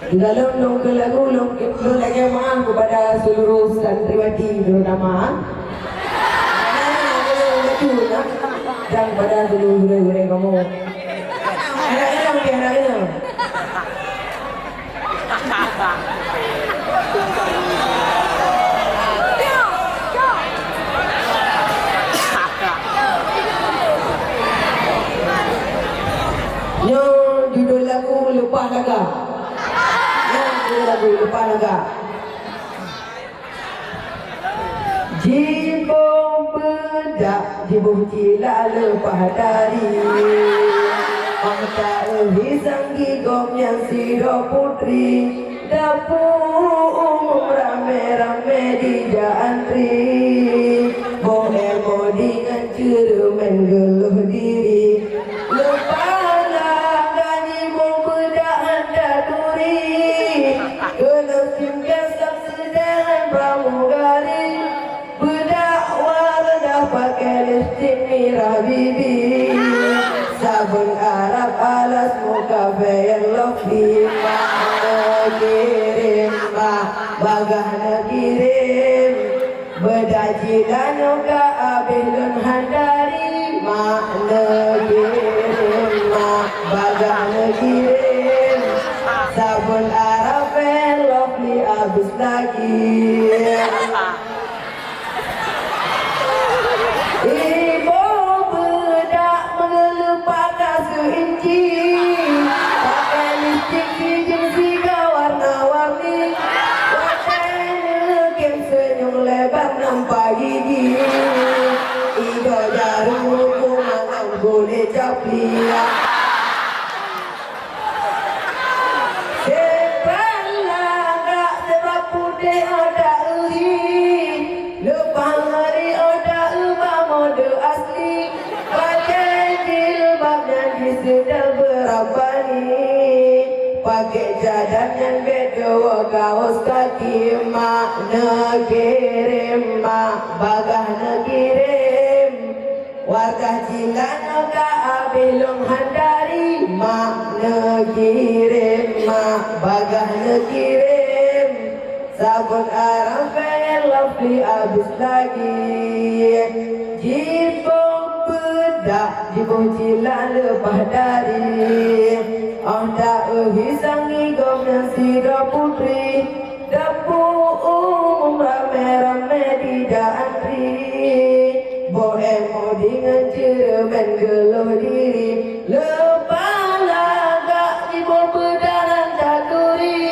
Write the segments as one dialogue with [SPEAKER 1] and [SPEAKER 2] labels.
[SPEAKER 1] Di dalam nongkel lagu nongkel lagi maaf kepada seluruh santriwati terutama. Dan pada seluruh guru-guru kamu. Anak-anak. Yang judul lagu Lupa Naga. Lagu Lupa Naga. Jibom bedak, jibom cila lepah dari Angka hisang gigom yang sido putri Dapur rame-rame di jantri Bohemo dengan cerumen geluh diri Lupa naga jibom bedak anda duri Geluh tinggal sedang pramugari pakai lipstick Mira Bibi sabun Arab alas muka fair lovely mana kirim bagana kirim bedajilan ke abilun handari mana kirim bagana kirim sabun Arab fair lovely habis lagi. Ibu bedak mengelupakan seinci pakai lipstick hijau siga warna-warni wajahnya kem senyum lebar nampak gigi ido jarum hukuman boleh caplia sepalah gak sebab putih ada uri lepas hari ada mode asli pakai jilbab dan disedal berapa ni pakai cadar dan bedo kaos kaki makna kirim bagah kirim warga jilan ga abilung handari makna kirim bagah kirim sabun Arab fair lovely habis lagi jibom bedak jibom cila lepah dari anda hisang gigom yang sido putri dapur umum rame-rame di jantri bohemo dengan cerumen geluh diri lepah laga jibom bedak anda duri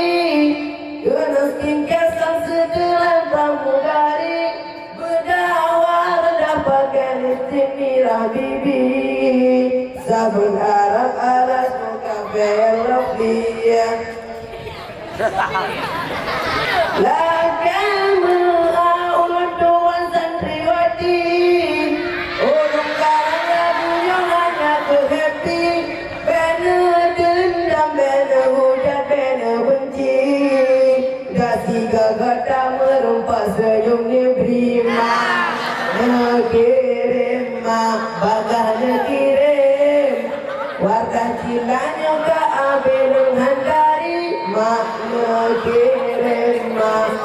[SPEAKER 1] genas tingkat sang sedelan pramugari berdawar pakai lipstick Mira Bibi sabun Arab alas muka fair lovely lagan melaul doan santriwati ulung karang lagu yang hanya ke happy bena dendam bena hujan bena benci dasi gagata merumpas senyum nebrima kirim bagah kirim warga cilanya ke abilung handari makna kirim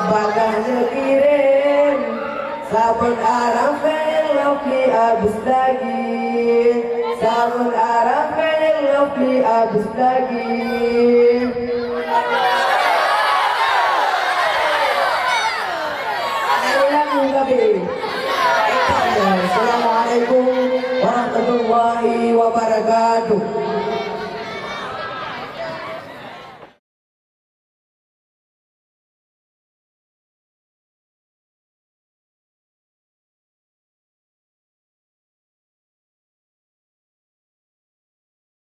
[SPEAKER 1] bagah kirim sabun Arab fair lovely habis lagi sabun Arab fair lovely habis lagi. Assalamualaikum warahmatullahi wabarakatuh.